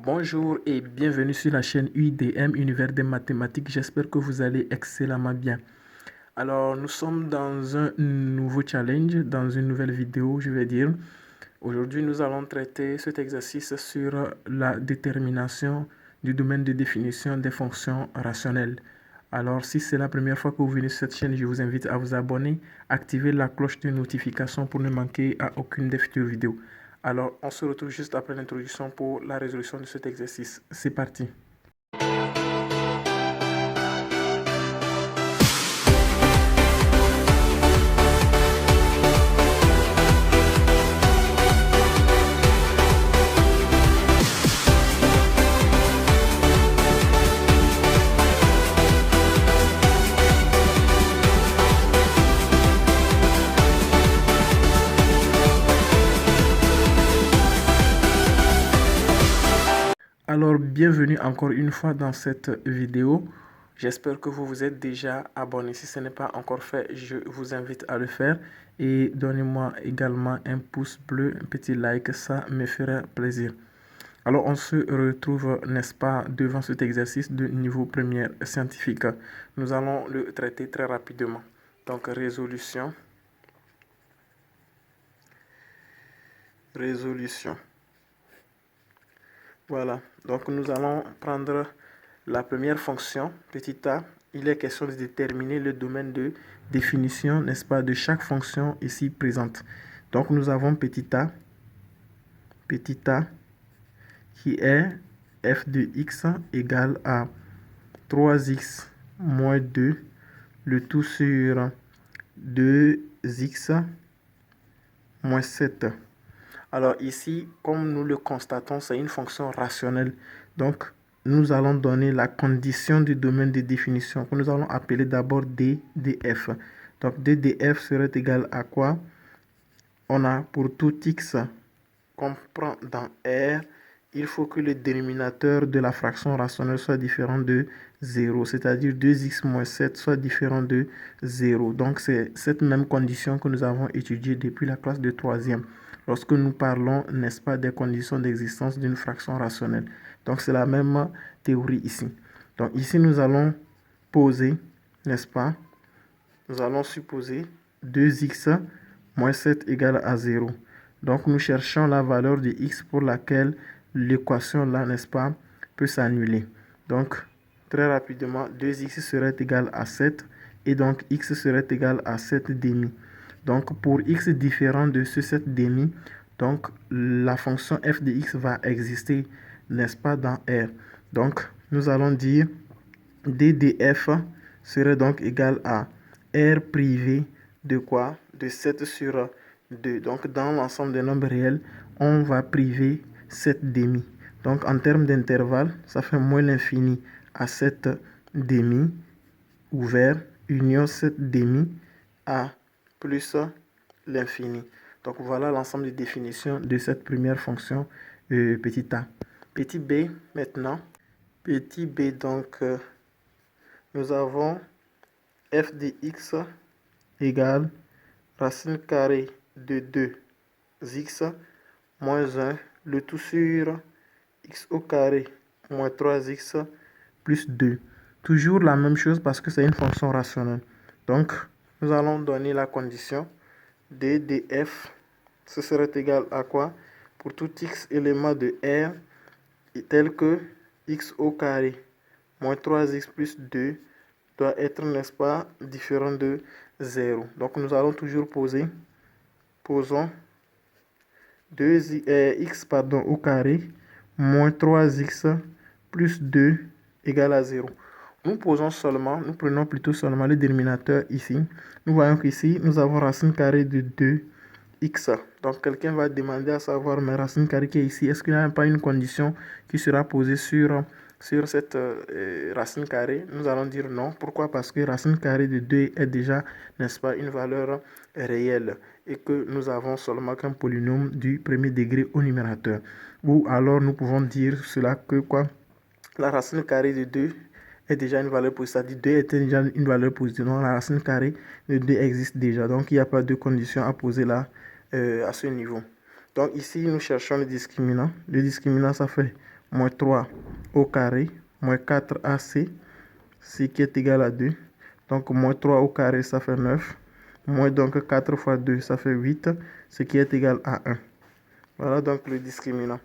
Bonjour et bienvenue sur la chaîne UDM, Univers des mathématiques. J'espère que vous allez excellemment bien. Alors, nous sommes dans un nouveau challenge, dans une nouvelle vidéo, je vais dire. Aujourd'hui, nous allons traiter cet exercice sur la détermination du domaine de définition des fonctions rationnelles. Alors, si c'est la première fois que vous venez sur cette chaîne, je vous invite à vous abonner, activer la cloche de notification pour ne manquer à aucune des futures vidéos. Alors, on se retrouve juste après l'introduction pour la résolution de cet exercice. C'est parti. Alors, bienvenue encore une fois dans cette vidéo. J'espère que vous vous êtes déjà abonné. Si ce n'est pas encore fait, je vous invite à le faire. Et donnez-moi également un pouce bleu, un petit like, ça me ferait plaisir. Alors, on se retrouve, n'est-ce pas, devant cet exercice de niveau première scientifique. Nous allons le traiter très rapidement. Donc, résolution. Voilà, donc nous allons prendre la première fonction, petit a. Il est question de déterminer le domaine de définition, n'est-ce pas, de chaque fonction ici présente. Donc nous avons petit a qui est f de x égale à 3x moins 2, le tout sur 2x moins 7. Alors ici, comme nous le constatons, c'est une fonction rationnelle. Donc, nous allons donner la condition du domaine de définition que nous allons appeler d'abord d df. Donc, d df serait égal à quoi? On a pour tout x qu'on prend dans R, il faut que le dénominateur de la fraction rationnelle soit différent de 0, c'est-à-dire 2x moins 7 soit différent de 0. Donc, c'est cette même condition que nous avons étudiée depuis la classe de 3e. Lorsque nous parlons, n'est-ce pas, des conditions d'existence d'une fraction rationnelle. Donc, c'est la même théorie ici. Donc, ici, nous allons poser, n'est-ce pas, nous allons supposer 2x moins 7 égale à 0. Donc, nous cherchons la valeur de x pour laquelle l'équation là, n'est-ce pas, peut s'annuler. Donc, très rapidement, 2x serait égal à 7 et donc x serait égal à 7 demi. Donc, pour x différent de ce 7 demi, donc la fonction f de x va exister, n'est-ce pas, dans R. Donc, nous allons dire d df serait donc égal à R privé de quoi? De 7 sur 2. Donc, dans l'ensemble des nombres réels, on va priver 7 demi. Donc, en termes d'intervalle, ça fait moins l'infini à 7 demi ouvert, union 7 demi à plus l'infini. Donc, voilà l'ensemble des définitions de cette première fonction petit a. Petit b, maintenant. Petit b, donc, nous avons f de x égale racine carrée de 2x moins 1, le tout sur x au carré moins 3x plus 2. Toujours la même chose parce que c'est une fonction rationnelle. Donc, nous allons donner la condition d df. Ce serait égal à quoi? Pour tout x élément de R, tel que x au carré moins 3x plus 2 doit être, n'est-ce pas, différent de 0. Donc, nous allons toujours posons 2x au carré moins 3x plus 2 égale à 0. Nous prenons plutôt seulement le dénominateur ici. Nous voyons qu'ici, nous avons racine carrée de 2x. Donc, quelqu'un va demander à savoir, mais racine carrée qui est ici, est-ce qu'il n'y a pas une condition qui sera posée sur cette racine carrée? Nous allons dire non. Pourquoi? Parce que racine carrée de 2 est déjà, n'est-ce pas, une valeur réelle et que nous avons seulement qu'un polynôme du premier degré au numérateur. Ou alors, nous pouvons dire cela que quoi? La racine carrée de 2 est déjà une valeur positive, c'est-à-dire 2 est déjà une valeur positive. Donc, la racine carrée de 2 existe déjà. Donc, il n'y a pas de condition à poser là à ce niveau. Donc, ici, nous cherchons le discriminant. Le discriminant, ça fait moins 3 au carré, moins 4ac, ce qui est égal à 2. Donc, moins 3 au carré, ça fait 9. Moins donc 4 fois 2, ça fait 8, ce qui est égal à 1. Voilà donc le discriminant.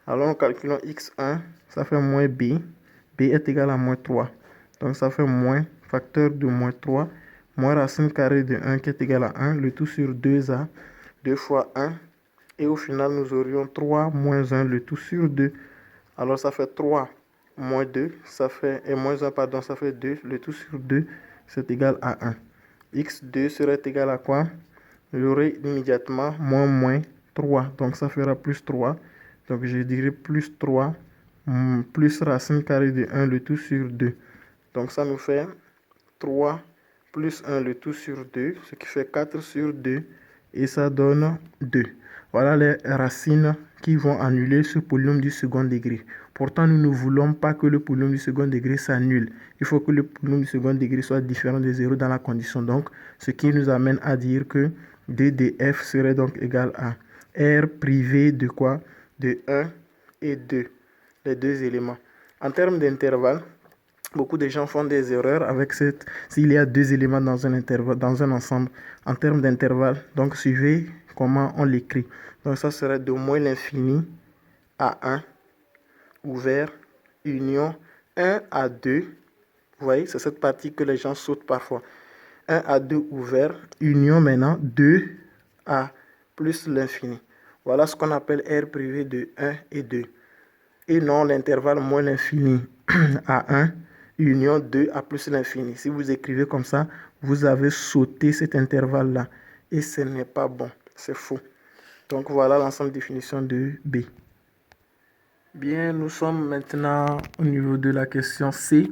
Alors, nous calculons x1, ça fait moins b. B est égal à moins 3. Donc, ça fait moins facteur de moins 3, moins racine carrée de 1 qui est égal à 1. Le tout sur 2a, 2 fois 1. Et au final, nous aurions 3 moins 1, le tout sur 2. Alors, ça fait 3 moins 2, ça fait, et moins 1, pardon, ça fait 2. Le tout sur 2, c'est égal à 1. x2 serait égal à quoi? J'aurai immédiatement moins 3. Donc, ça fera plus 3. Donc, je dirais plus 3 plus racine carrée de 1, le tout sur 2. Donc, ça nous fait 3 plus 1, le tout sur 2, ce qui fait 4 sur 2. Et ça donne 2. Voilà les racines qui vont annuler ce polynôme du second degré. Pourtant, nous ne voulons pas que le polynôme du second degré s'annule. Il faut que le polynôme du second degré soit différent de 0 dans la condition. Donc, ce qui nous amène à dire que d de f serait donc égal à r privé de quoi? De 1 et 2, les deux éléments. En termes d'intervalle, beaucoup de gens font des erreurs avec s'il y a deux éléments dans un intervalle, dans un ensemble. En termes d'intervalle, donc suivez comment on l'écrit. Donc ça serait de moins l'infini à 1, ouvert, union, 1 à 2. Vous voyez, c'est cette partie que les gens sautent parfois. 1 à 2 ouvert, union maintenant, 2 à plus l'infini. Voilà ce qu'on appelle R privé de 1 et 2. Et non l'intervalle moins l'infini à 1, union 2 à plus l'infini. Si vous écrivez comme ça, vous avez sauté cet intervalle-là. Et ce n'est pas bon, c'est faux. Donc voilà l'ensemble de définition de B. Bien, nous sommes maintenant au niveau de la question C.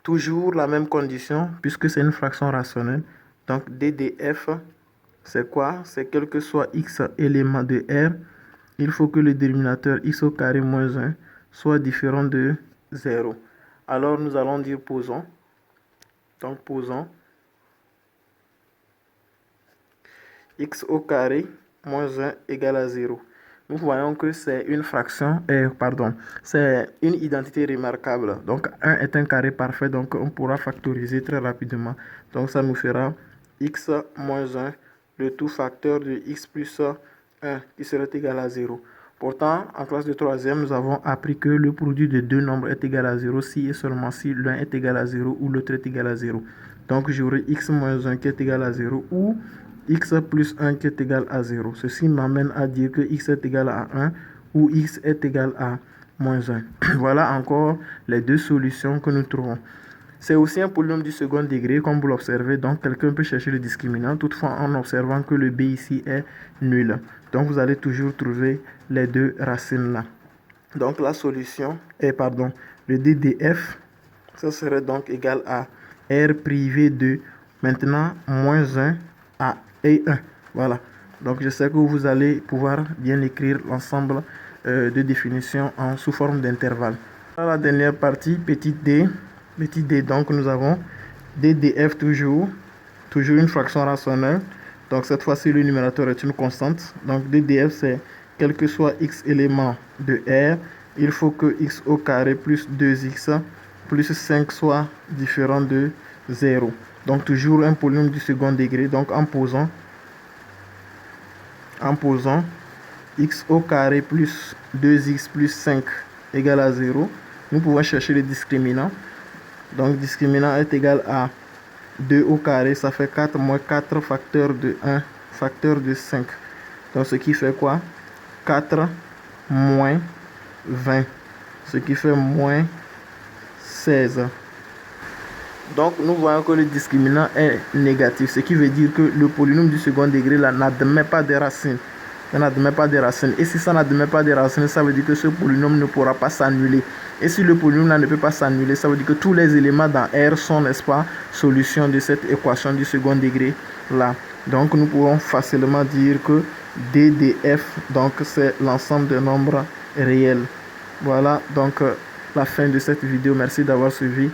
Toujours la même condition, puisque c'est une fraction rationnelle. Donc D de F, c'est quoi? C'est quel que soit x élément de R, il faut que le dénominateur x au carré moins 1 soit différent de 0. Alors nous allons dire posons. Donc posons x au carré moins 1 égale à 0. Nous voyons que c'est une fraction, c'est une identité remarquable. Donc 1 est un carré parfait, donc on pourra factoriser très rapidement. Donc ça nous fera x moins 1, le tout facteur de x plus 1 qui serait égal à 0. Pourtant, en classe de troisième, nous avons appris que le produit de deux nombres est égal à 0 si et seulement si l'un est égal à 0 ou l'autre est égal à 0. Donc j'aurai x moins 1 qui est égal à 0 ou x plus 1 qui est égal à 0. Ceci m'amène à dire que x est égal à 1 ou x est égal à moins 1. Voilà encore les deux solutions que nous trouvons. C'est aussi un polynôme du second degré, comme vous l'observez. Donc, quelqu'un peut chercher le discriminant, toutefois en observant que le b ici est nul. Donc, vous allez toujours trouver les deux racines là. Donc, la solution est, le d de f, ça serait donc égal à r privé de, maintenant, moins 1 à et 1. Voilà. Donc, je sais que vous allez pouvoir bien écrire l'ensemble de définitions sous forme d'intervalle. La dernière partie, petit d. Petit d, donc nous avons d de f toujours une fraction rationnelle. Donc cette fois-ci, le numérateur est une constante. Donc d de f, c'est quel que soit x éléments de R, il faut que x au carré plus 2x plus 5 soit différent de 0. Donc toujours un polynôme du second degré. Donc en posant x au carré plus 2x plus 5 égale à 0, nous pouvons chercher le discriminant. Donc, discriminant est égal à 2 au carré, ça fait 4 moins 4 facteur de 1, facteur de 5. Donc, ce qui fait quoi? 4 moins 20, ce qui fait moins 16. Donc, nous voyons que le discriminant est négatif, ce qui veut dire que le polynôme du second degré là n'admet pas de racines. Ça n'admet pas de racines. Et si ça n'admet pas de racines, ça veut dire que ce polynôme ne pourra pas s'annuler. Et si le polynôme là ne peut pas s'annuler, ça veut dire que tous les éléments dans R sont, n'est-ce pas, solution de cette équation du second degré là. Donc nous pouvons facilement dire que D de F, donc c'est l'ensemble des nombres réels. Voilà donc la fin de cette vidéo. Merci d'avoir suivi.